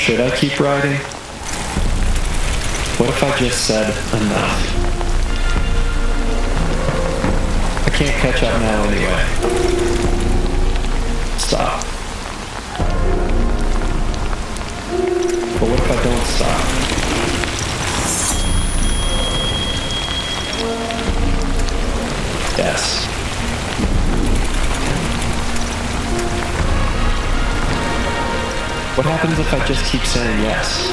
Should I keep riding? What if I just said enough? I can't catch up now anyway. Stop. But what if I don't stop? Yes. What happens if I just keep saying yes?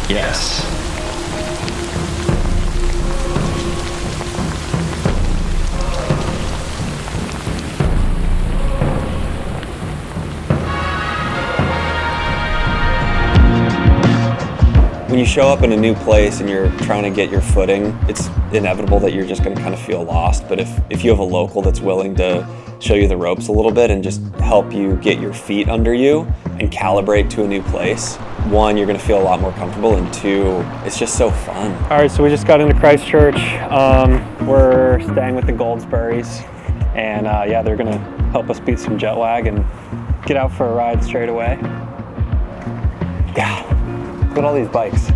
Yes. When you show up in a new place and you're trying to get your footing, it's inevitable that you're just going to kind of feel lost. But if you have a local that's willing to show you the ropes a little bit and just help you get your feet under you and calibrate to a new place, one, you're going to feel a lot more comfortable, and two, it's just so fun. All right, so we just got into Christchurch. We're staying with the Goldsberries, and yeah, they're going to help us beat some jet lag and get out for a ride straight away. Yeah, look at all these bikes.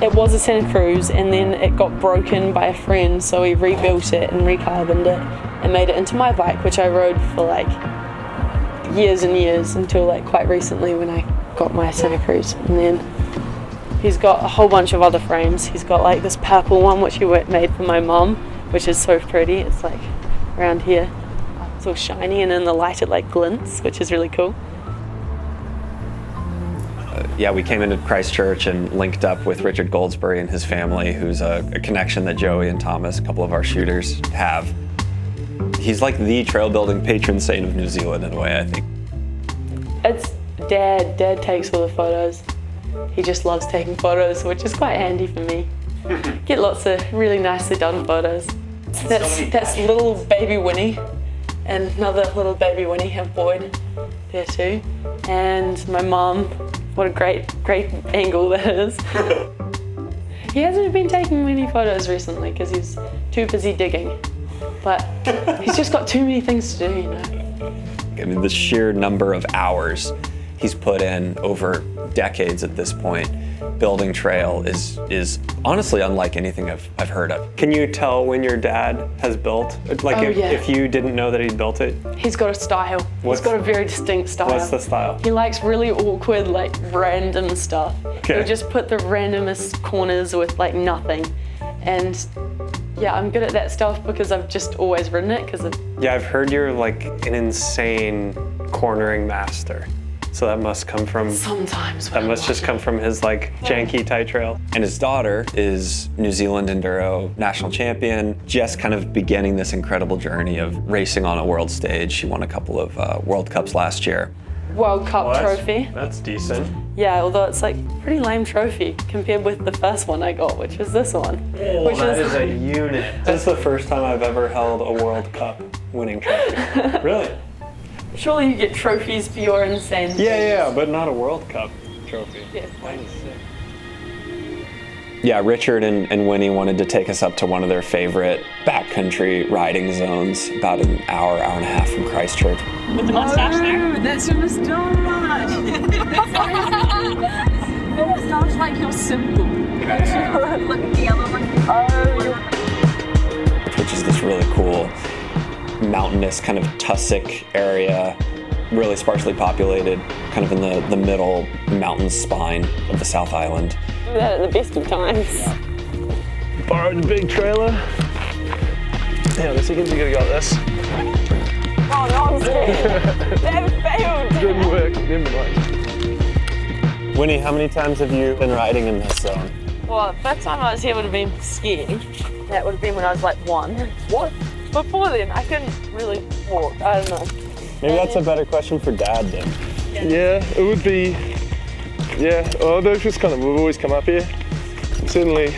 It was a Santa Cruz, and then it got broken by a friend, so we rebuilt it and recarboned it and made it into my bike, which I rode for like years and years until like quite recently when I got my Santa Cruz. And then he's got a whole bunch of other frames. He's got like this purple one which he made for my mum, which is so pretty. It's like around here, it's all shiny, and in the light it like glints, which is really cool. Yeah, we came into Christchurch and linked up with Richard Goldsberry and his family, who's a connection that Joey and Thomas, a couple of our shooters, have. He's like the trail building patron saint of New Zealand in a way, I think. It's Dad. Dad takes all the photos. He just loves taking photos, which is quite handy for me. Get lots of really nicely done photos. That's little baby Winnie, and another little baby Winnie have Boyd there too. And my mum, what a great angle that is. He hasn't been taking many photos recently because he's too busy digging. But he's just got too many things to do, you know. I mean, the sheer number of hours he's put in over decades at this point building trail is honestly unlike anything I've heard of. Can you tell when your dad has built? Like if you didn't know that he built it? He's got a style. He's got a very distinct style. What's the style? He likes really awkward, like random stuff. Okay. He'll just put the randomest corners with like nothing. And yeah, I'm good at that stuff because I've just always ridden it Yeah, I've heard you're like an insane cornering master. So that must come from... Sometimes. That must just come from his like janky tight trail. And his daughter is New Zealand Enduro national champion, just kind of beginning this incredible journey of racing on a world stage. She won a couple of World Cups last year. World Cup trophy. That's decent. Yeah, although it's like pretty lame trophy compared with the first one I got, which is this one. Oh, that is a unit. This is the first time I've ever held a World Cup winning trophy. Really? Surely you get trophies for your insane things. Yeah, but not a World Cup trophy. Yeah. Yeah, Richard and Winnie wanted to take us up to one of their favorite backcountry riding zones, about an hour and a half from Christchurch. With the mustache there? That's your moustache. It sounds like you're simple. Look at the other one. Which is this really cool mountainous kind of tussock area, really sparsely populated, kind of in the middle mountain spine of the South Island. Do that at the best of times. Yeah. Borrowed the big trailer. Hang on a second, you gotta go like this. Oh no, I'm scared. That failed. Didn't work, didn't work. Winnie, how many times have you been riding in this zone? Well, the first time I was here would have been skiing. That would have been when I was like 1. What? Before then, I couldn't really walk. I don't know. Maybe that's a better question for Dad then. Yeah, it would be. Yeah, well, those just kind of, we've always come up here. Certainly,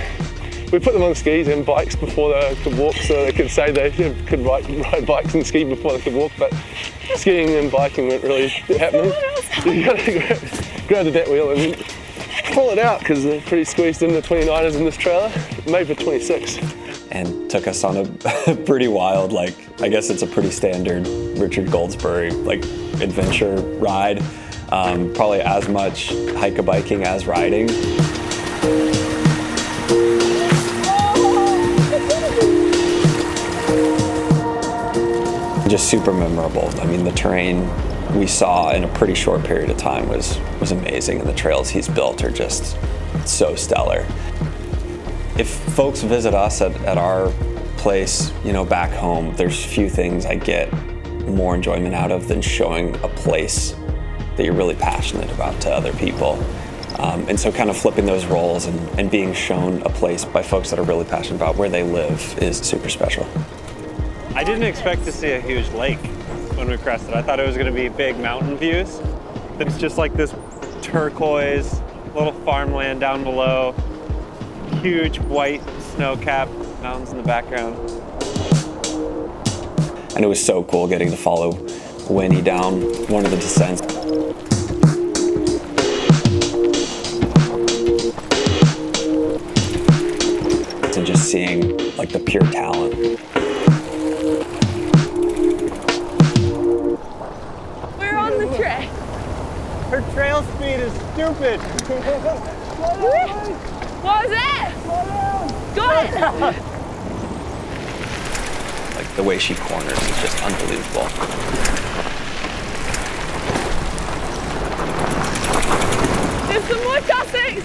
we put them on skis and bikes before they could walk, so they could say they could ride bikes and ski before they could walk, but skiing and biking weren't really happening. You gotta grab the back wheel and pull it out because they're pretty squeezed in, the 29ers in this trailer, made for 26. And took us on a pretty wild, like, I guess it's a pretty standard Richard Goldsberry, like, adventure ride. Probably as much hike-a-biking as riding. Just super memorable. I mean, the terrain we saw in a pretty short period of time was amazing, and the trails he's built are just so stellar. If folks visit us at our place, you know, back home, there's few things I get more enjoyment out of than showing a place that you're really passionate about to other people. And so kind of flipping those roles and being shown a place by folks that are really passionate about where they live is super special. I didn't expect to see a huge lake when we crested. I thought it was going to be big mountain views. It's just like this turquoise little farmland down below, huge white snow-capped mountains in the background. And it was so cool getting to follow Winnie down one of the descents. And just seeing like the pure talent. We're on the track. Her trail speed is stupid. What was that? Got it. Like the way she corners is just unbelievable. There's some more cussings.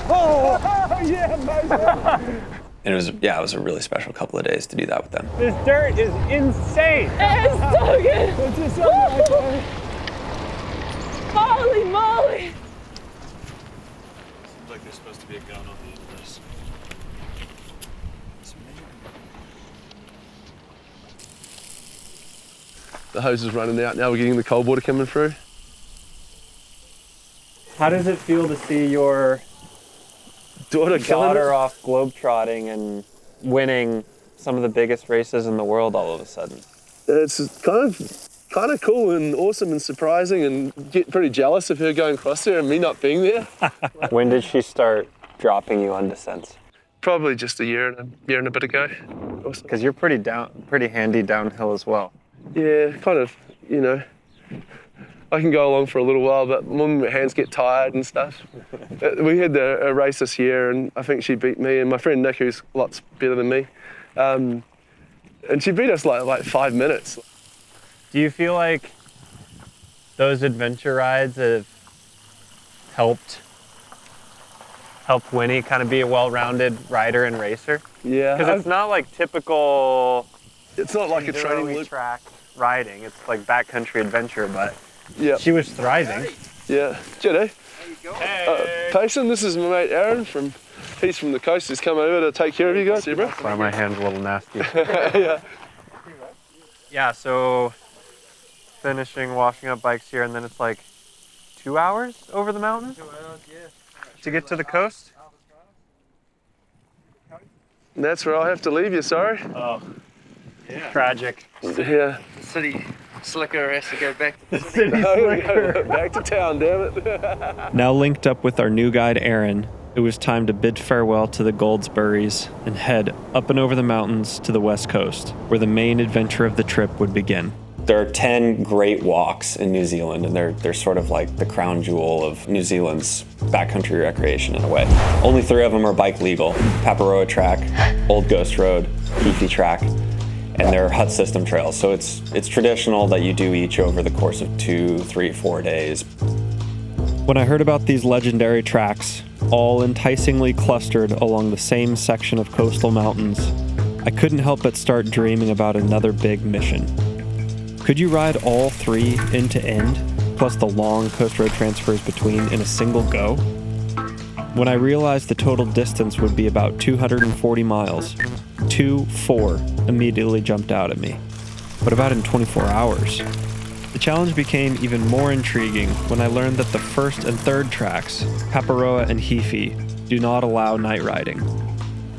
Oh, yeah, amazing. And it was a really special couple of days to do that with them. This dirt is insane. It is so good. It's just so nice, man. Holy moly. Seems like there's supposed to be a gun on the end of this. The hose is running out now. We're getting the cold water coming through. How does it feel to see your daughter off globetrotting and winning some of the biggest races in the world all of a sudden? It's kind of cool and awesome and surprising, and get pretty jealous of her going across there and me not being there. When did she start dropping you on descents? Probably just a year and a bit ago. Because you're pretty handy downhill as well. Yeah, kind of, you know. I can go along for a little while, but when my hands get tired and stuff. We had a race this year, and I think she beat me and my friend Nick, who's lots better than me. And she beat us like 5 minutes. Do you feel like those adventure rides have helped Winnie kind of be a well-rounded rider and racer? Yeah. Because it's not like typical. It's not like a training loop. Track riding. It's like backcountry adventure, but yeah. she was thriving. Yeah. G'day. Hey. Payson, this is my mate Aaron he's from the coast. He's come over to take care of you guys. Yeah, bro. Sorry, my hand's a little nasty. Yeah. Yeah, so finishing washing up bikes here, and then it's like 2 hours over the mountain? 2 hours, yeah. To get to the coast? And that's where I have to leave you, sorry. Oh, yeah. Tragic. Yeah. City slicker has to go back to the City slicker. Back to town, damn it. Now linked up with our new guide, Aaron, it was time to bid farewell to the Goldsberries and head up and over the mountains to the west coast, where the main adventure of the trip would begin. There are 10 great walks in New Zealand, and they're sort of like the crown jewel of New Zealand's backcountry recreation in a way. Only 3 of them are bike legal: Paparoa Track, Old Ghost Road, Keefe Track, and they're hut system trails. So it's traditional that you do each over the course of 2, 3, 4 days. When I heard about these legendary tracks, all enticingly clustered along the same section of coastal mountains, I couldn't help but start dreaming about another big mission. Could you ride all 3 end to end, plus the long coast road transfers between in a single go? When I realized the total distance would be about 240 miles, 2-4 immediately jumped out at me. But about in 24 hours. The challenge became even more intriguing when I learned that the first and third tracks, Paparoa and Keefe, do not allow night riding.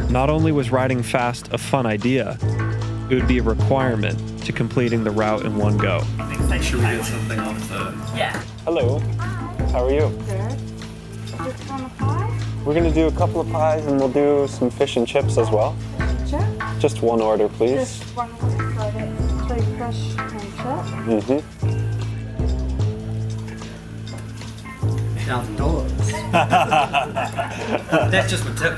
Not only was riding fast a fun idea, it would be a requirement to completing the route in one go. Make sure we get something off the... Yeah. Hello. How are you? Good. Just want a pie? We're gonna do a couple of pies and we'll do some fish and chips as well. Chip? Just one order, please. Just one Friday. 3 fish and chip. $1,000. That's just a tip.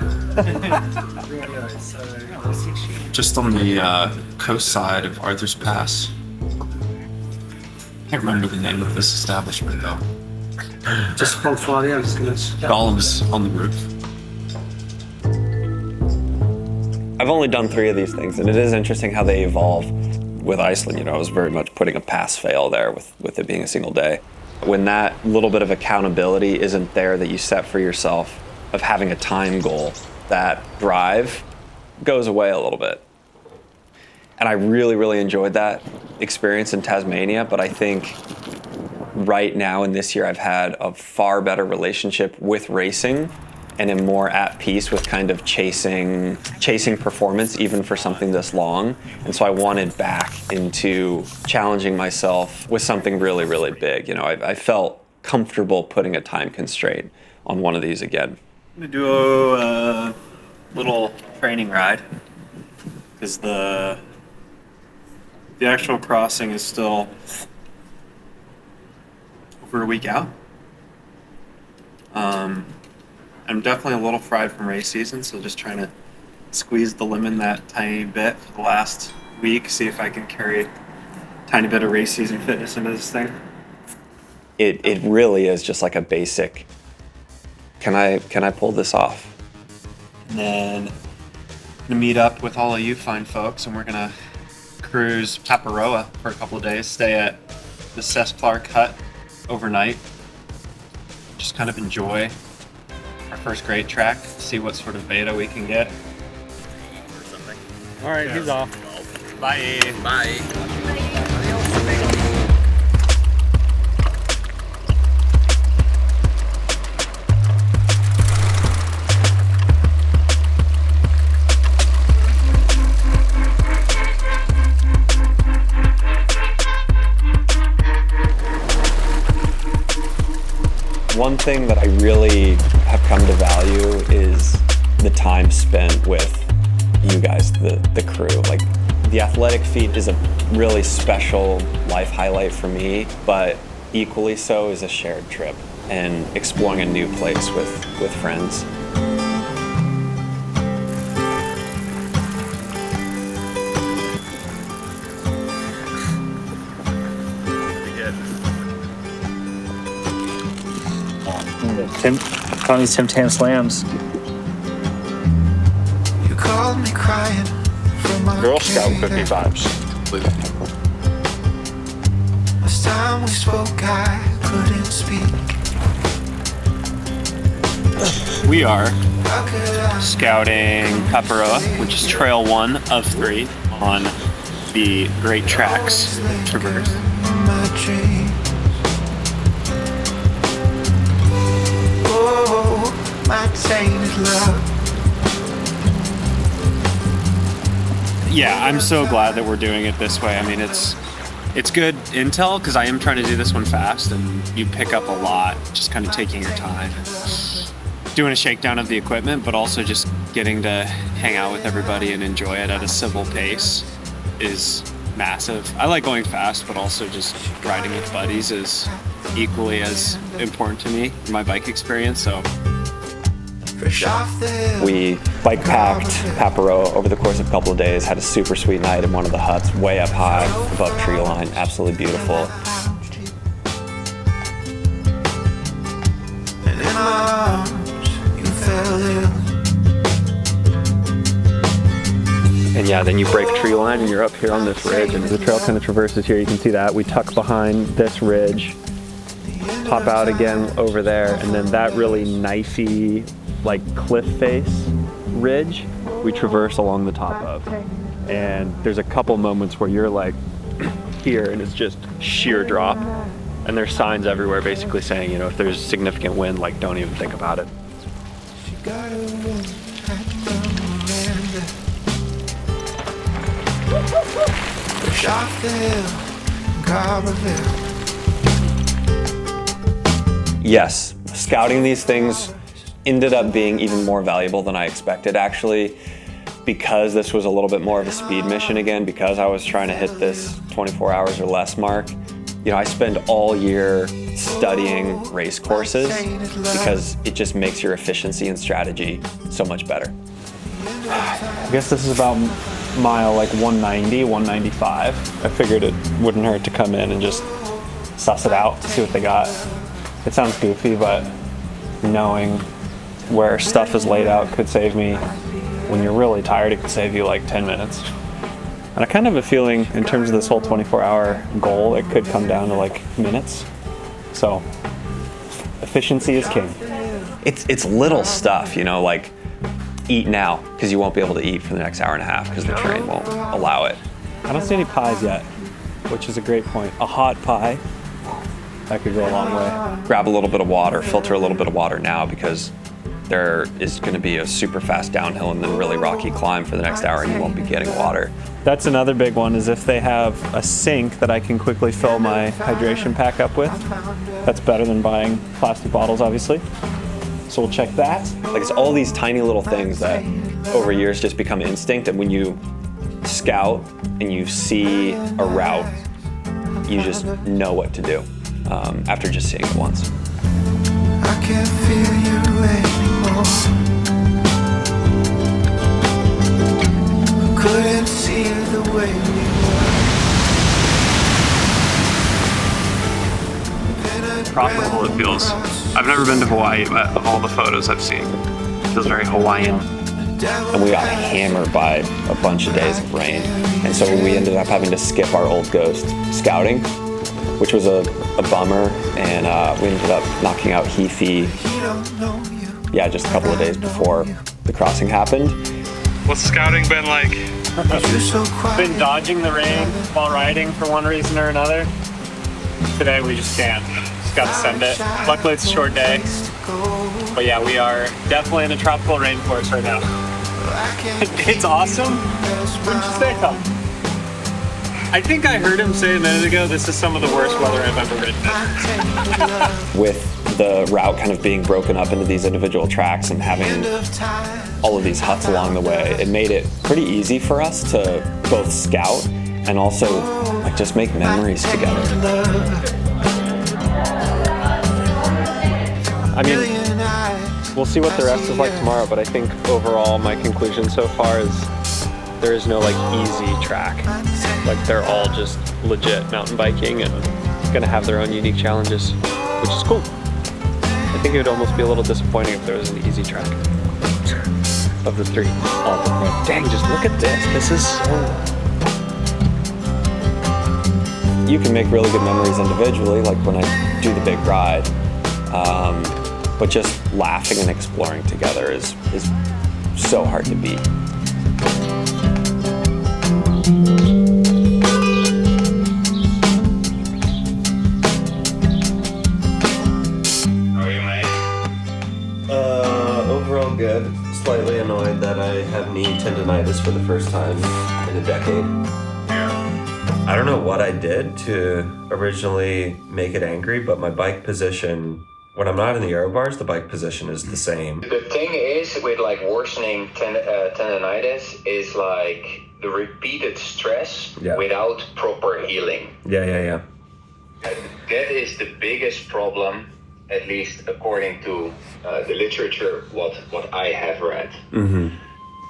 Just on the coast side of Arthur's Pass. Can't remember the name of this establishment though. Just Volkswagen, I'm just gonna. Gollum's on the roof. I've only done 3 of these things, and it is interesting how they evolve. With Iceland, you know, I was very much putting a pass-fail there with it being a single day. When that little bit of accountability isn't there that you set for yourself of having a time goal, that drive goes away a little bit. And I really, really enjoyed that experience in Tasmania, but I think right now in this year I've had a far better relationship with racing and am more at peace with kind of chasing performance even for something this long. And so I wanted back into challenging myself with something really, really big. You know, I felt comfortable putting a time constraint on one of these again. I'm gonna do a little training ride because the actual crossing is still over a week out. I'm definitely a little fried from race season, so just trying to squeeze the lemon that tiny bit for the last week, see if I can carry a tiny bit of race season fitness into this thing. It really is just like a basic, can I pull this off? And then I'm gonna meet up with all of you fine folks, and we're gonna cruise Paparoa for a couple of days, stay at the Sess Clark hut overnight, just kind of enjoy our first great track, see what sort of beta we can get. All right, he's off. Bye. Bye. One thing that I really have come to value is the time spent with you guys, the crew. Like, the athletic feat is a really special life highlight for me, but equally so is a shared trip and exploring a new place with friends. Tony's Tim Tam Slams. You called me crying from my Girl Scout cookie vibes. Last time we spoke, I couldn't speak. We are scouting Paparoa, which is trail 1 of 3 on the Great Tracks Traverse. My dreams. Oh, my tainted love. Yeah, I'm so glad that we're doing it this way. I mean, it's good intel because I am trying to do this one fast, and you pick up a lot just kind of taking your time, doing a shakedown of the equipment, but also just getting to hang out with everybody and enjoy it at a civil pace is massive. I like going fast, but also just riding with buddies is equally as important to me in my bike experience. So we bike packed Paparoa over the course of a couple of days, had a super sweet night in one of the huts way up high above tree line, absolutely beautiful. And in my arms, you fell ill. And yeah, then you break tree line and you're up here on this ridge, and the trail kind of traverses here. You can see that. We tuck behind this ridge, pop out again over there, and then that really knifey, like cliff face ridge we traverse along the top of. And there's a couple moments where you're like here and it's just sheer drop, and there's signs everywhere basically saying, you know, if there's significant wind, like, don't even think about it. She got a room at the veranda. Sharpville, Garberville. Yes, scouting these things ended up being even more valuable than I expected, actually, because this was a little bit more of a speed mission again, because I was trying to hit this 24 hours or less mark. You know, I spend all year studying race courses because it just makes your efficiency and strategy so much better. I guess this is about mile like 190, 195. I figured it wouldn't hurt to come in and just suss it out, see what they got. It sounds goofy, but knowing where stuff is laid out could save me. When you're really tired, it could save you like 10 minutes. And I kind of have a feeling in terms of this whole 24-hour goal, it could come down to like minutes. So efficiency is king. It's little stuff, you know, like eat now, because you won't be able to eat for the next hour and a half because the train won't allow it. I don't see any pies yet, which is a great point. A hot pie, that could go a long way. Grab a little bit of water, filter a little bit of water now, because there is going to be a super fast downhill and then really rocky climb for the next hour and you won't be getting water. That's another big one, is if they have a sink that I can quickly fill my hydration pack up with. That's better than buying plastic bottles, obviously. So we'll check that. Like, it's all these tiny little things that over years just become instinct, and when you scout and you see a route, you just know what to do after just seeing it once. I can't feel you anymore. Couldn't see the way we were. Tropical it feels. I've never been to Hawaii, but of all the photos I've seen, it feels very Hawaiian. And we got hammered by a bunch of days of rain. And so we ended up having to skip our Old Ghost scouting, which was a bummer. And we ended up knocking out Heathy, just a couple of days before the crossing happened. What's scouting been like? Been dodging the rain while riding for one reason or another. Today we just can't. Just gotta send it. Luckily it's a short day. But yeah, we are definitely in a tropical rainforest right now. It's awesome. Wouldn't you say so? I think I heard him say a minute ago, this is some of the worst weather I've ever ridden in. With the route kind of being broken up into these individual tracks and having all of these huts along the way, it made it pretty easy for us to both scout and also like just make memories together. I mean, we'll see what the rest is like tomorrow, but I think overall my conclusion so far is there is no like easy track. Like they're all just legit mountain biking and gonna have their own unique challenges, which is cool. I think it would almost be a little disappointing if there was an easy track of the three. Dang, just look at this. This is so... You can make really good memories individually, like when I do the big ride. But just laughing and exploring together is so hard to beat. How are you, mate? Overall good. Slightly annoyed that I have knee tendonitis for the first time in a decade. I don't know what I did to originally make it angry, but my bike position, when I'm not in the aero bars, the bike position is the same. The thing is with like worsening tendonitis is like the repeated stress without proper healing. Yeah. And that is the biggest problem, at least according to the literature, what I have read. Mm-hmm.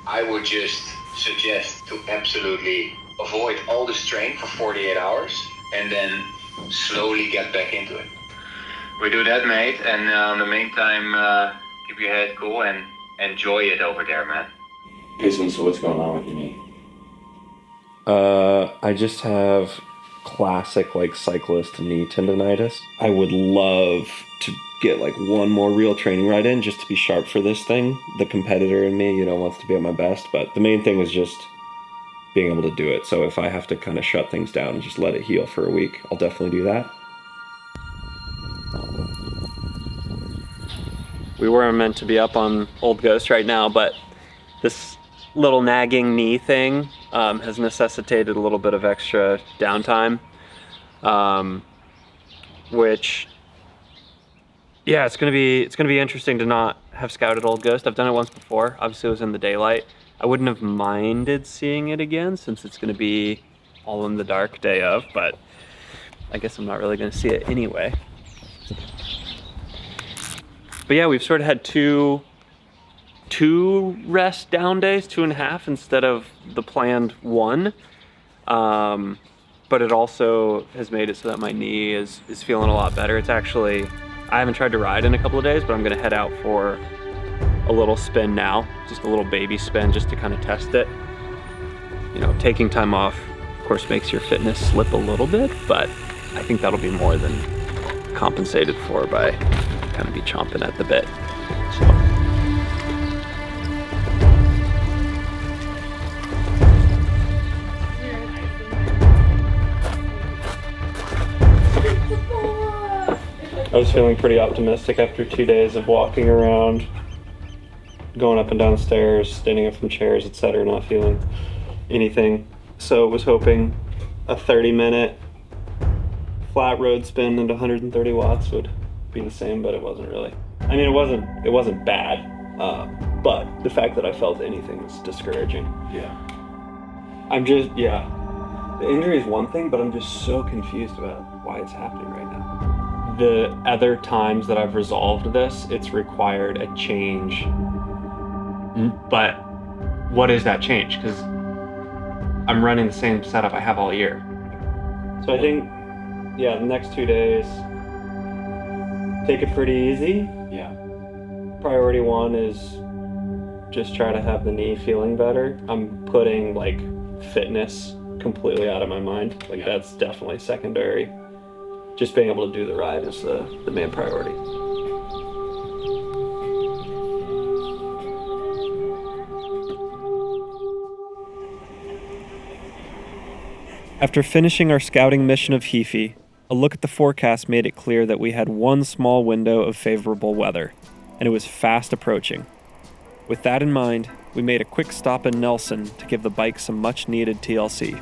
I would just suggest to absolutely avoid all the strain for 48 hours and then slowly get back into it. We do that, mate, and in the meantime, keep your head cool and enjoy it over there, man. Payson, so what's going on with your knee? I just have classic like cyclist knee tendonitis. I would love to get like one more real training ride in just to be sharp for this thing. The competitor in me, wants to be at my best, but the main thing is just being able to do it. So if I have to kind of shut things down and just let it heal for a week, I'll definitely do that. We weren't meant to be up on Old Ghost right now, but this little nagging knee thing has necessitated a little bit of extra downtime, which Yeah, it's gonna be interesting to not have scouted Old Ghost. I've done it once before. Obviously, it was in the daylight. I wouldn't have minded seeing it again since it's gonna be all in the dark day of, but I guess I'm not really gonna see it anyway. But yeah, we've sort of had two rest down days, 2.5 instead of the planned one. But it also has made it so that my knee is feeling a lot better. It's actually, I haven't tried to ride in a couple of days, but I'm gonna head out for a little spin now, just a little baby spin just to kind of test it. You know, taking time off, of course, makes your fitness slip a little bit, but I think that'll be more than compensated for by kind of be chomping at the bit. So. I was feeling pretty optimistic after 2 days of walking around, going up and down stairs, standing up from chairs, etc., not feeling anything. So I was hoping a 30-minute flat road spin into 130 watts would be the same, but it wasn't really. I mean, it wasn't bad, but the fact that I felt anything is discouraging. Yeah. The injury is one thing, but I'm just so confused about why it's happening right now. The other times that I've resolved this, it's required a change. But what is that change? Because I'm running the same setup I have all year. So I think, yeah, the next 2 days, take it pretty easy. Yeah. Priority one is just try to have the knee feeling better. I'm putting like fitness completely out of my mind. Like that's definitely secondary. Just being able to do the ride is the main priority. After finishing our scouting mission of Heafy, a look at the forecast made it clear that we had one small window of favorable weather, and it was fast approaching. With that in mind, we made a quick stop in Nelson to give the bike some much-needed TLC.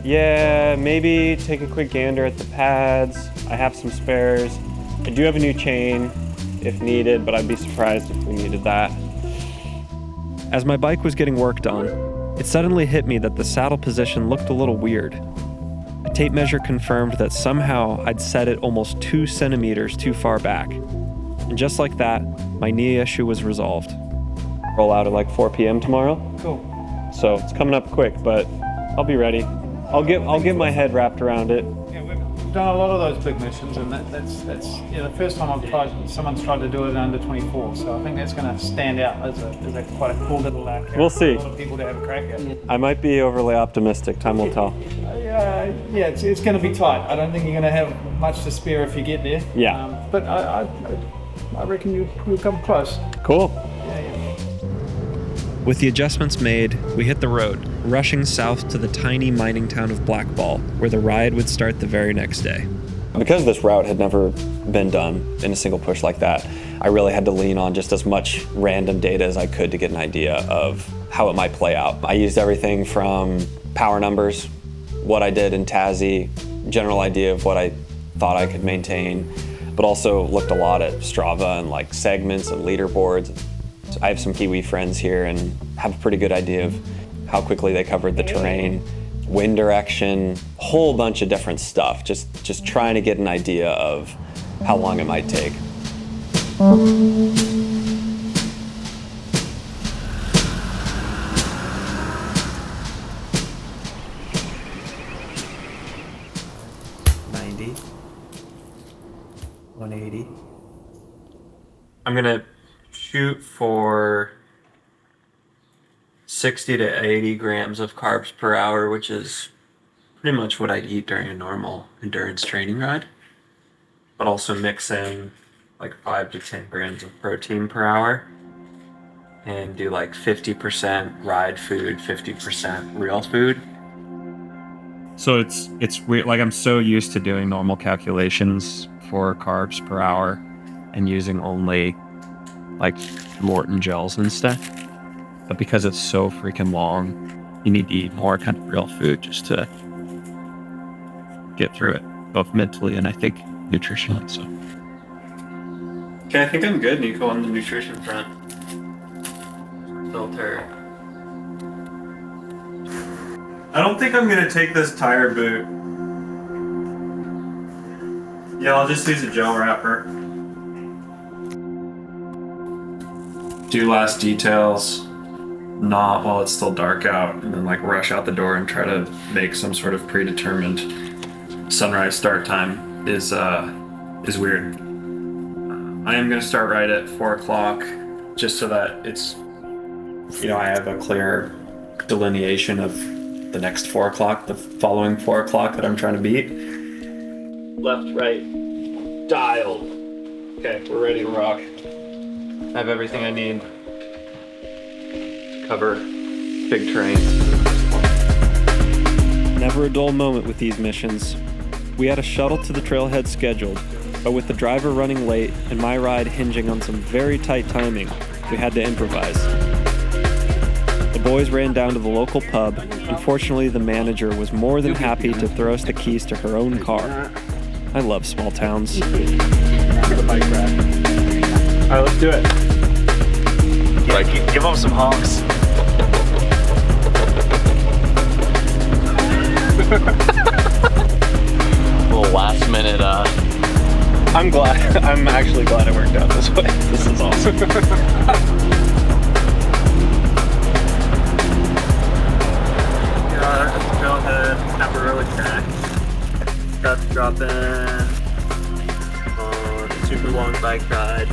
Yeah, maybe take a quick gander at the pads. I have some spares. I do have a new chain if needed, but I'd be surprised if we needed that. As my bike was getting worked on, it suddenly hit me that the saddle position looked a little weird. A tape measure confirmed that somehow I'd set it almost 2 centimeters too far back. And just like that, my knee issue was resolved. Roll out at like 4 p.m. tomorrow. Cool. So it's coming up quick, but I'll be ready. I'll get my head wrapped around it. Yeah, we've done a lot of those big missions, and that's the first time someone's tried to do it under 24. So I think that's going to stand out as a quite a cool little character. We'll see. A lot of people to have a crack at. I might be overly optimistic. Time will tell. Yeah, it's going to be tight. I don't think you're going to have much to spare if you get there. Yeah. But I reckon you'll come close. Cool. With the adjustments made, we hit the road, rushing south to the tiny mining town of Blackball, where the ride would start the very next day. Because this route had never been done in a single push like that, I really had to lean on just as much random data as I could to get an idea of how it might play out. I used everything from power numbers, what I did in Tassie, general idea of what I thought I could maintain, but also looked a lot at Strava and like segments and leaderboards. I have some Kiwi friends here and have a pretty good idea of how quickly they covered the terrain, wind direction, a whole bunch of different stuff, just trying to get an idea of how long it might take. I'm gonna shoot for 60 to 80 grams of carbs per hour, which is pretty much what I'd eat during a normal endurance training ride, but also mix in like 5 to 10 grams of protein per hour and do like 50% ride food, 50% real food. So it's weird. Like I'm so used to doing normal calculations for carbs per hour and using only like Morton gels and stuff. But because it's so freaking long, you need to eat more kind of real food just to get through it. both mentally and I think nutritionally. So. Okay, I think I'm good, Nico, on the nutrition front. Filter. I don't think I'm gonna take this tire boot. Yeah, I'll just use a gel wrapper. Do last details, not while it's still dark out, and then like rush out the door and try to make some sort of predetermined sunrise start time is weird. I am gonna start right at 4 o'clock, just so that it's, I have a clear delineation of the next 4 o'clock, the following 4 o'clock that I'm trying to beat. Left, right, dialed. Okay, we're ready to rock. I have everything I need to cover big terrain. Never a dull moment with these missions. We had a shuttle to the trailhead scheduled, but with the driver running late and my ride hinging on some very tight timing, we had to improvise. The boys ran down to the local pub. Unfortunately, the manager was more than happy to throw us the keys to her own car. I love small towns. The bike rack. All right, let's do it. Like, give them some honks. Little last minute, I'm actually glad it worked out this way. This is awesome. Trailhead, Paparoa track. Got to drop in on a super long bike ride.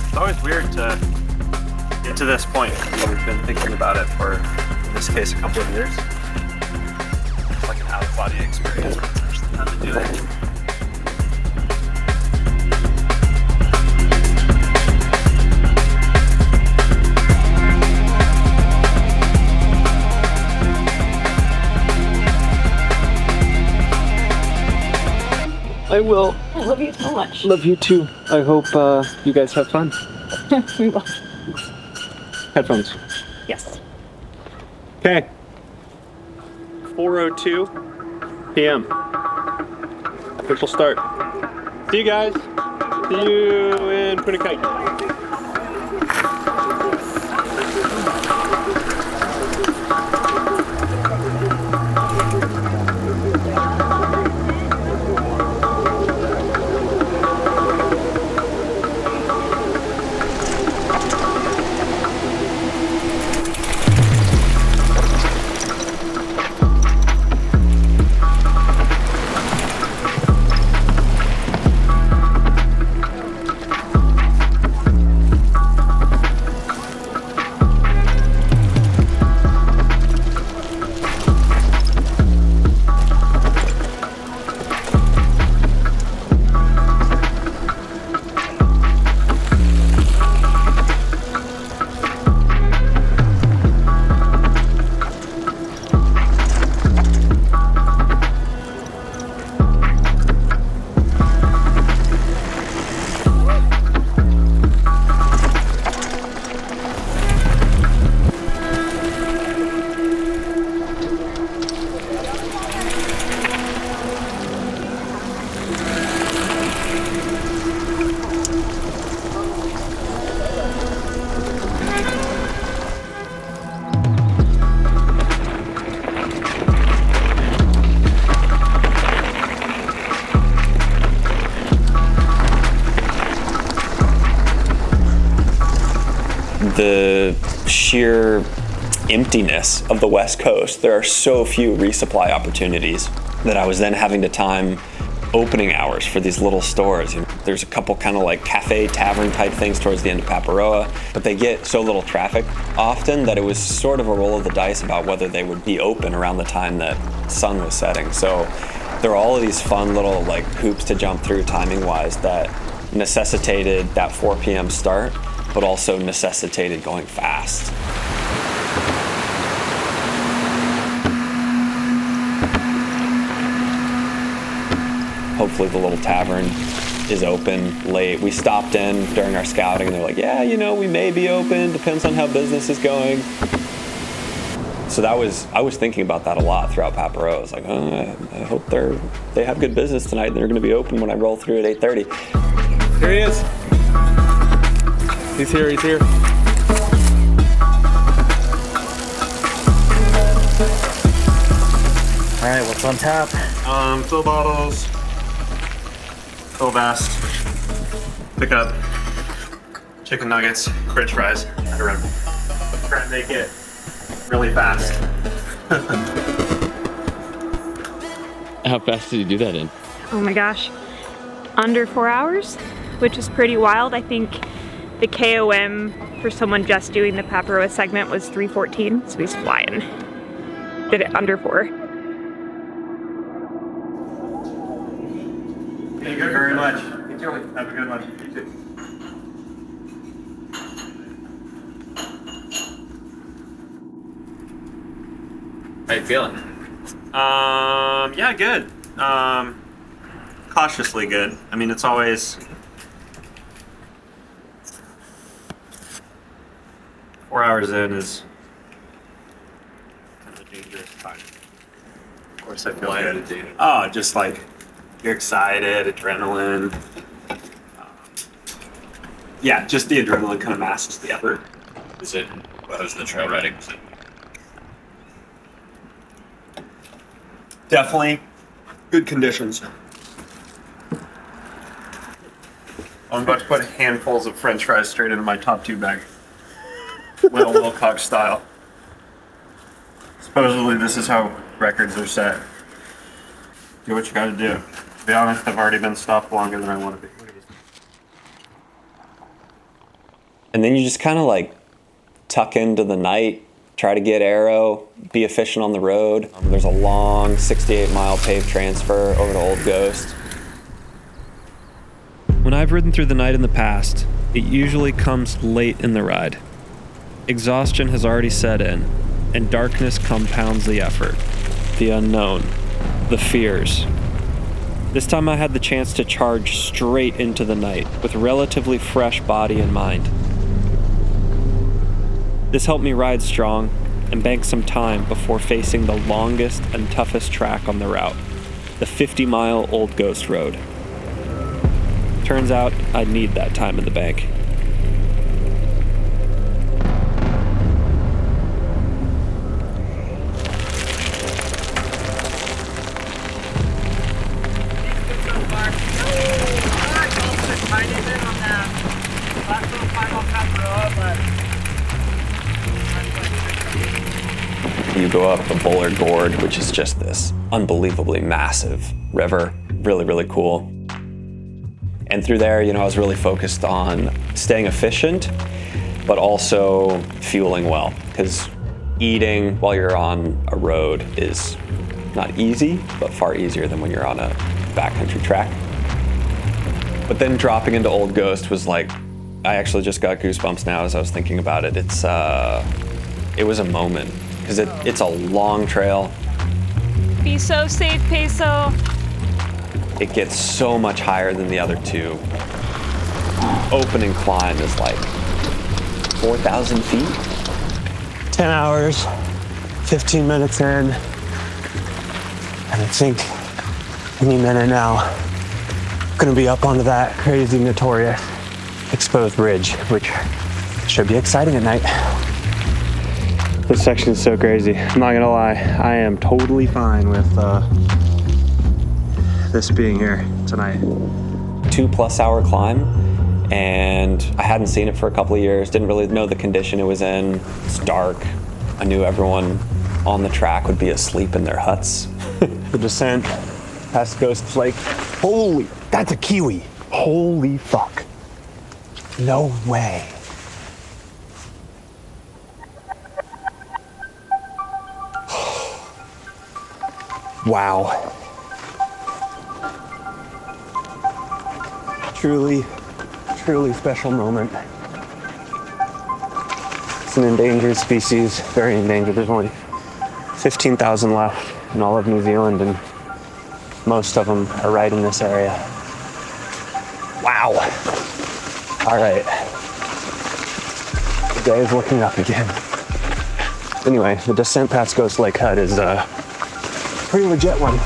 It's always weird to get to this point. We've been thinking about it for, in this case, a couple of years. It's like an out-of-body experience. It's actually fun to do it. I will. I love you so much. Love you too. I hope you guys have fun. We will. Headphones. Yes. Okay. 4:02 p.m. Official start. See you guys. See you in Punta Cana. The sheer emptiness of the West Coast. There are so few resupply opportunities that I was then having to time opening hours for these little stores. There's a couple kind of like cafe, tavern type things towards the end of Paparoa, but they get so little traffic often that it was sort of a roll of the dice about whether they would be open around the time that sun was setting. So there are all of these fun little like hoops to jump through timing wise that necessitated that 4 p.m. start, but also necessitated going fast. Hopefully the little tavern is open late. We stopped in during our scouting and they're like, yeah, we may be open, depends on how business is going. So I was thinking about that a lot throughout Paparoa. I was like, oh, I hope they have good business tonight and they're going to be open when I roll through at 8:30. Here he is. He's here, he's here. All right, what's on tap? Fill bottles, fill vest, pick up chicken nuggets, french fries. Try and make it really fast. How fast did you do that in? Oh my gosh, under 4 hours, which is pretty wild. I think the KOM for someone just doing the Paparoa segment was 3:14, so he's flying. Did it under 4. Thank you very much. Have a good one. You too. How you feeling? Yeah, good. Cautiously good. I mean, it's always 4 hours in is kind of a dangerous time. Of course, I feel good. Oh, just like you're excited, adrenaline. Yeah, just the adrenaline kind of masks the effort. How's the trail riding? Definitely good conditions. I'm about to put handfuls of french fries straight into my top 2 bag. Will Wilcox style. Supposedly this is how records are set. Do what you gotta do. To be honest, I've already been stopped longer than I want to be. And then you just kind of like tuck into the night, try to get aero, be efficient on the road. There's a long 68-mile paved transfer over to Old Ghost. When I've ridden through the night in the past, it usually comes late in the ride. Exhaustion has already set in, and darkness compounds the effort, the unknown, the fears. This time I had the chance to charge straight into the night with relatively fresh body and mind. This helped me ride strong and bank some time before facing the longest and toughest track on the route, the 50-mile Old Ghost Road. Turns out I'd need that time in the bank. You go up the Bullard Gorge, which is just this unbelievably massive river. Really, really cool. And through there, I was really focused on staying efficient, but also fueling well. Because eating while you're on a road is not easy, but far easier than when you're on a backcountry track. But then dropping into Old Ghost was like, I actually just got goosebumps now as I was thinking about it. It was a moment. Because it's a long trail. Be so safe, Peso. It gets so much higher than the other 2. Opening climb is like 4,000 feet. 10 hours, 15 minutes in, and I think any minute now, I'm gonna be up onto that crazy, notorious exposed ridge, which should be exciting at night. This section is so crazy. I'm not gonna lie, I am totally fine with this being here tonight. 2+ hour climb, and I hadn't seen it for a couple of years, didn't really know the condition it was in. It's dark. I knew everyone on the track would be asleep in their huts. The descent past Ghost Lake. Holy, that's a kiwi. Holy fuck. No way. Wow. Truly, truly special moment. It's an endangered species, very endangered. There's only 15,000 left in all of New Zealand, and most of them are right in this area. Wow. All right. The day is looking up again. Anyway, the descent past Ghost Lake Hut is a pretty legit one.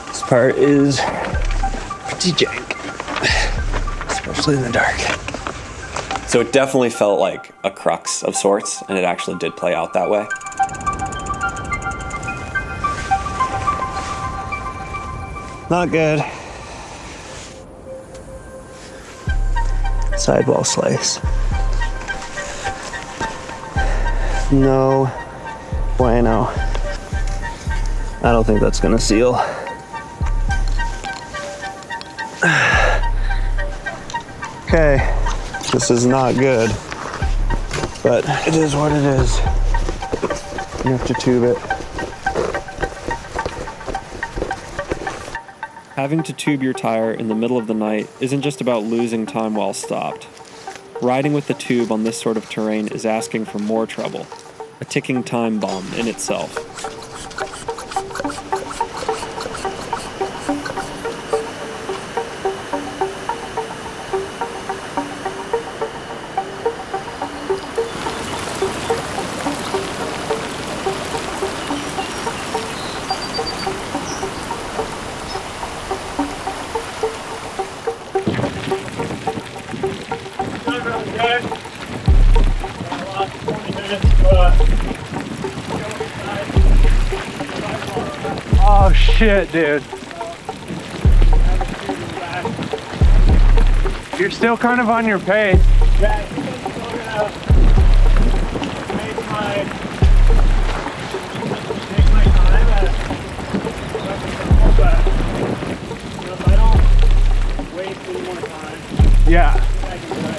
This part is pretty jank, especially in the dark. So it definitely felt like a crux of sorts, and it actually did play out that way. Not good. Sidewall slice. No bueno. I don't think that's gonna seal. Okay, this is not good, but it is what it is. You have to tube it. Having to tube your tire in the middle of the night isn't just about losing time while stopped. Riding with the tube on this sort of terrain is asking for more trouble, a ticking time bomb in itself. Oh shit, dude. You're still kind of on your pace. Yeah, I think I'm still gonna take my time at but if I don't waste any more time, yeah. I can do it.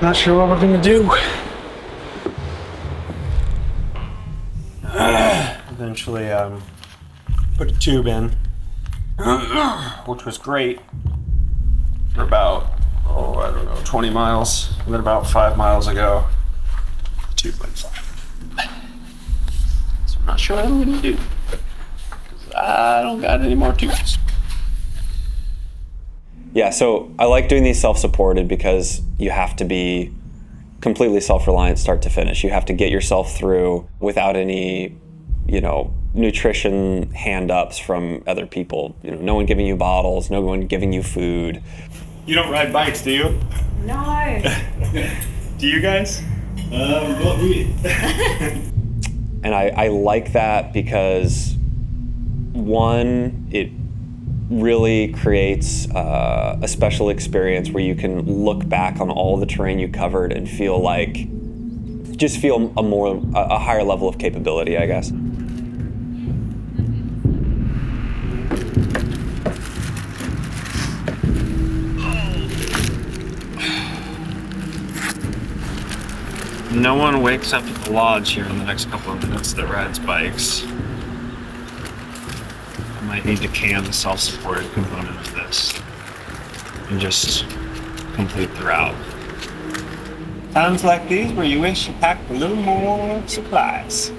Not sure what we're gonna do. Eventually, put a tube in, which was great for about, 20 miles. And then about 5 miles ago, the tube went flat. So I'm not sure what I'm gonna do, because I don't got any more tubes. Yeah, so I like doing these self-supported because you have to be completely self-reliant start to finish. You have to get yourself through without any, nutrition hand-ups from other people. No one giving you bottles, no one giving you food. You don't ride bikes, do you? No. Do you guys? What we? And I like that because, one, it really creates a special experience where you can look back on all the terrain you covered and feel a higher level of capability, I guess. No one wakes up at the lodge here in the next couple of minutes that rides bikes. I might need to can the self-supported component of this and just complete the route. Times like these where you wish you packed a little more supplies.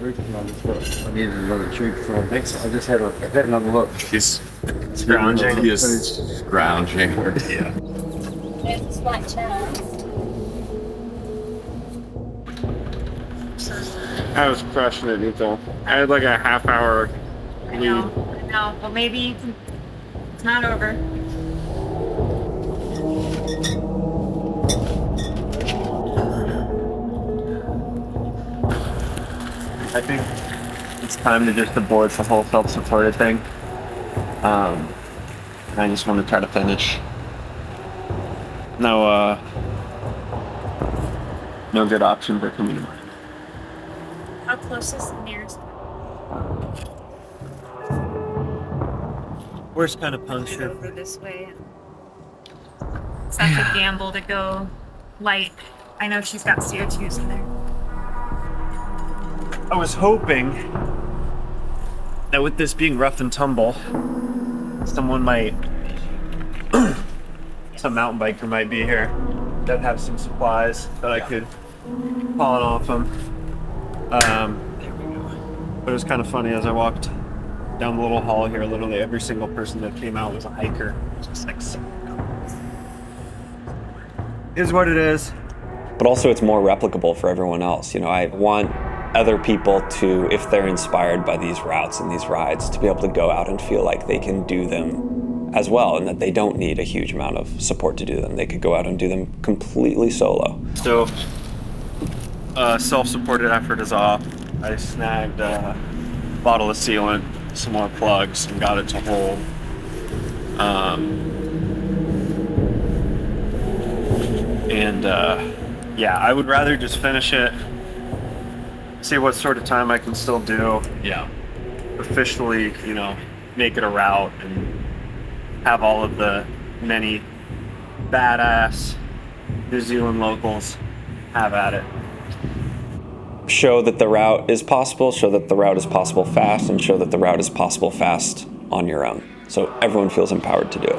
I needed another tube for a mix. I just had another look. He's scrounging. He is scrounging. Yeah. There's a slight chance. I was crushing it, Nico. I had like a half hour lead. I know. Well, maybe it's not over. I think it's time to just abort the whole self-supported thing. I just want to try to finish. No good options are coming to mind. How close is the nearest? Worst kind of puncture. Over this way. Such a gamble to go light. I know she's got CO2s in there. I was hoping that with this being rough and tumble, someone might, some mountain biker might be here that have some supplies that I could pawn off them. But it was kind of funny as I walked down the little hall here, literally every single person that came out was a hiker. Just like, is what it is. But also it's more replicable for everyone else. You know, I want other people to, if they're inspired by these routes and these rides, to be able to go out and feel like they can do them as well, and that they don't need a huge amount of support to do them. They could go out and do them completely solo. So, self-supported effort is off. I snagged a bottle of sealant, some more plugs, and got it to hold. Yeah, I would rather just finish it, see what sort of time I can still do. Yeah. Officially, you know, make it a route and have all of the many badass New Zealand locals have at it. Show that the route is possible, show that the route is possible fast, and show that the route is possible fast on your own. So everyone feels empowered to do it.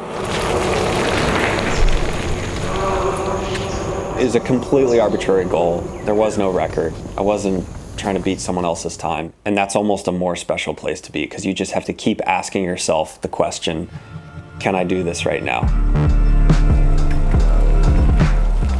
It was a completely arbitrary goal. There was no record. I wasn't trying to beat someone else's time. And that's almost a more special place to be, because you just have to keep asking yourself the question, can I do this right now?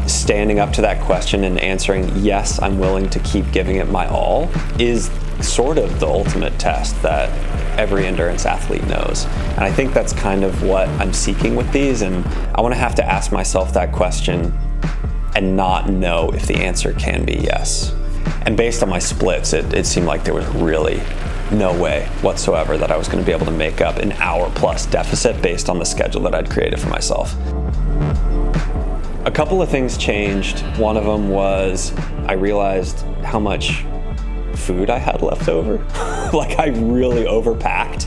Standing up to that question and answering, yes, I'm willing to keep giving it my all, is sort of the ultimate test that every endurance athlete knows. And I think that's kind of what I'm seeking with these, and I want to have to ask myself that question and not know if the answer can be yes. And based on my splits, it seemed like there was really no way whatsoever that I was going to be able to make up an hour-plus deficit based on the schedule that I'd created for myself. A couple of things changed. One of them was I realized how much food I had left over. Like, I really overpacked.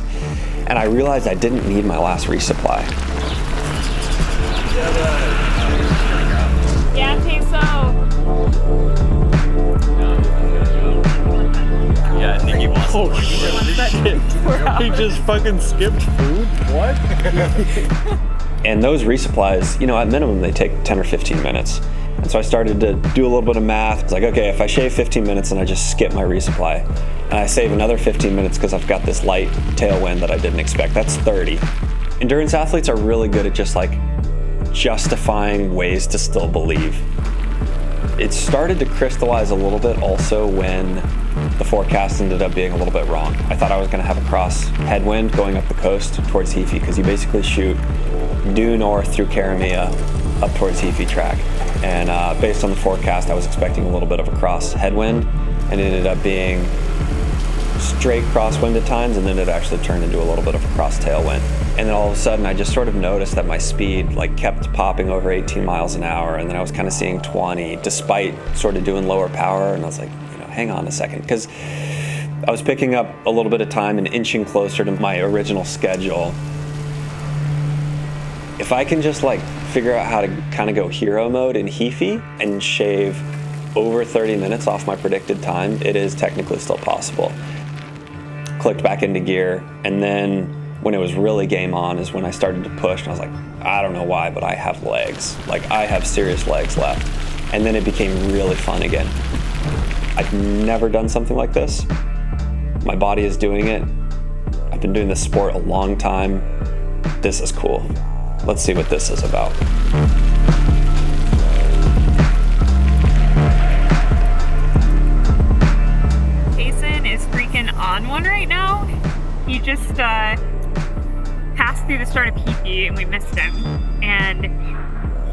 And I realized I didn't need my last resupply. Yeah, Payson. Yeah, I think he wants to. Oh shit. He just fucking skipped food? What? And those resupplies, you know, at minimum, they take 10 or 15 minutes. And so I started to do a little bit of math. It's like, okay, if I shave 15 minutes and I just skip my resupply, and I save another 15 minutes because I've got this light tailwind that I didn't expect, that's 30. Endurance athletes are really good at just like justifying ways to still believe. It started to crystallize a little bit also when the forecast ended up being a little bit wrong. I thought I was going to have a cross headwind going up the coast towards Heaphy, because you basically shoot due north through Karamea up towards Heaphy track. And based on the forecast, I was expecting a little bit of a cross headwind, and it ended up being straight crosswind at times, and then it actually turned into a little bit of a cross tailwind. And then all of a sudden I just sort of noticed that my speed like kept popping over 18 miles an hour, and then I was kind of seeing 20 despite sort of doing lower power, and I was like, you know, hang on a second, because I was picking up a little bit of time and inching closer to my original schedule. If I can just like figure out how to kind of go hero mode in Heaphy and shave over 30 minutes off my predicted time, it is technically still possible. Clicked back into gear, and then when it was really game on is when I started to push, and I was like, I don't know why, but I have legs. Like, I have serious legs left. And then it became really fun again. I've never done something like this. My body is doing it. I've been doing this sport a long time. This is cool. Let's see what this is about. Payson is freaking on one right now. He just passed through the start of Heaphy and we missed him. And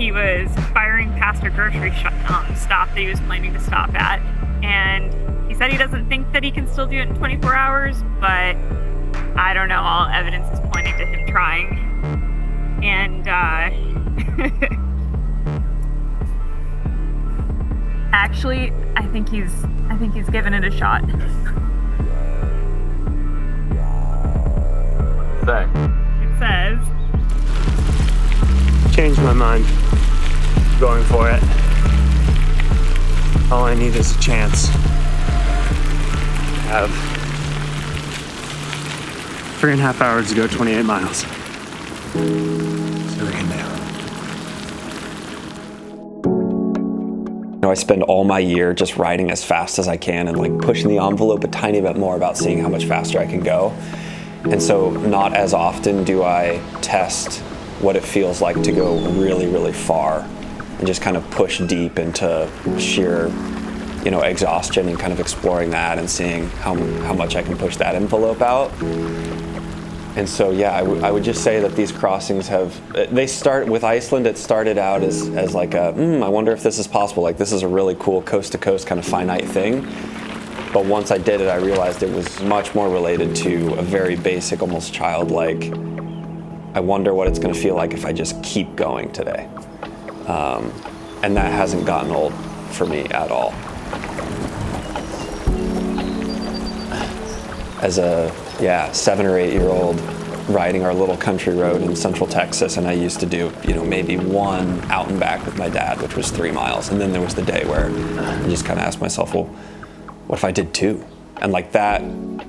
he was firing past our grocery stop that he was planning to stop at. And he said he doesn't think that he can still do it in 24 hours, but I don't know, all evidence is pointing to him trying. And Actually, I think he's given it a shot. It says, Changed my mind. Going for it. All I need is a chance. I have 3.5 hours to go 28 miles. So we can do. I spend all my year just riding as fast as I can and like pushing the envelope a tiny bit more about seeing how much faster I can go. And so not as often do I test what it feels like to go really, really far and just kind of push deep into sheer, exhaustion and kind of exploring that and seeing how much I can push that envelope out. And so, yeah, I would just say that these crossings they start with Iceland. It started out as like I wonder if this is possible. Like, this is a really cool coast to coast kind of finite thing. But once I did it, I realized it was much more related to a very basic, almost childlike, I wonder what it's going to feel like if I just keep going today. And that hasn't gotten old for me at all. As a 7 or 8 year old riding our little country road in central Texas, and I used to do maybe one out and back with my dad, which was 3 miles, and then there was the day where I just kind of asked myself, well, what if I did 2? And like that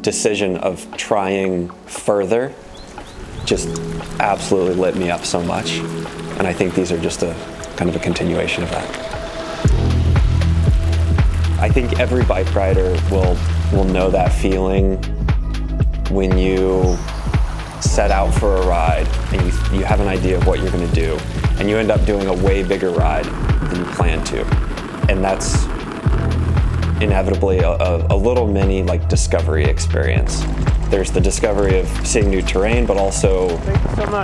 decision of trying further just absolutely lit me up so much, and I think these are just a kind of a continuation of that. I think every bike rider will know that feeling when you set out for a ride and you have an idea of what you're going to do, and you end up doing a way bigger ride than you planned to. And that's inevitably a little mini like discovery experience. There's the discovery of seeing new terrain, but also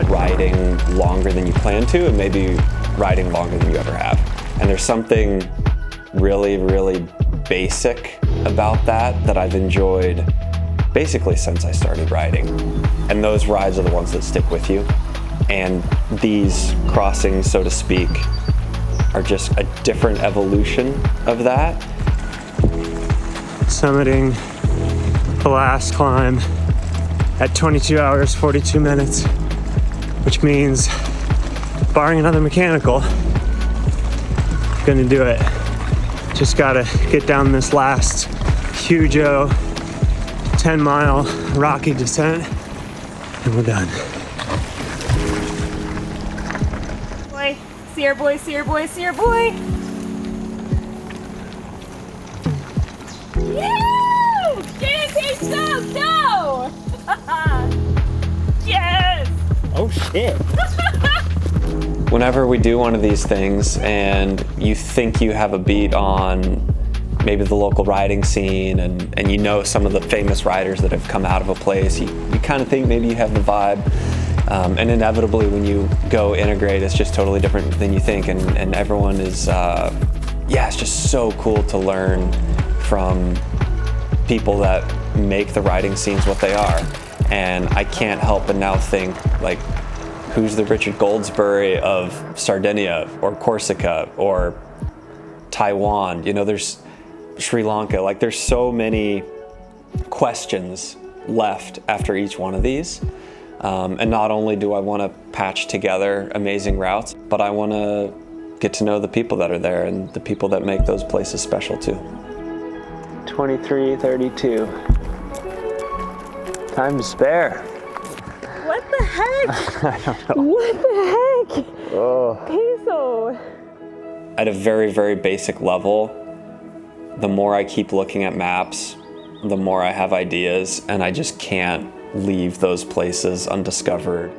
riding longer than you plan to, and maybe riding longer than you ever have. And there's something really, really basic about that I've enjoyed basically since I started riding. And those rides are the ones that stick with you. And these crossings, so to speak, are just a different evolution of that. Summiting the last climb at 22 hours, 42 minutes, which means, barring another mechanical, gonna do it. Just gotta get down this last huge 10-mile rocky descent, and we're done. boy, see our boy, see our boy, see our boy. Yoo! Get in, Payson, go! Yes! Oh shit. Whenever we do one of these things and you think you have a beat on maybe the local riding scene and you know some of the famous riders that have come out of a place, you kind of think maybe you have the vibe. And inevitably when you go integrate, it's just totally different than you think. And everyone is, it's just so cool to learn from people that make the riding scenes what they are. And I can't help but now think, like, who's the Richard Goldsberry of Sardinia or Corsica or Taiwan? There's Sri Lanka. Like, there's so many questions left after each one of these. And not only do I want to patch together amazing routes, but I want to get to know the people that are there and the people that make those places special too. 23:32. Time to spare. What the heck? I don't know. What the heck? Oh. Payson. At a very, very basic level, the more I keep looking at maps, the more I have ideas, and I just can't leave those places undiscovered.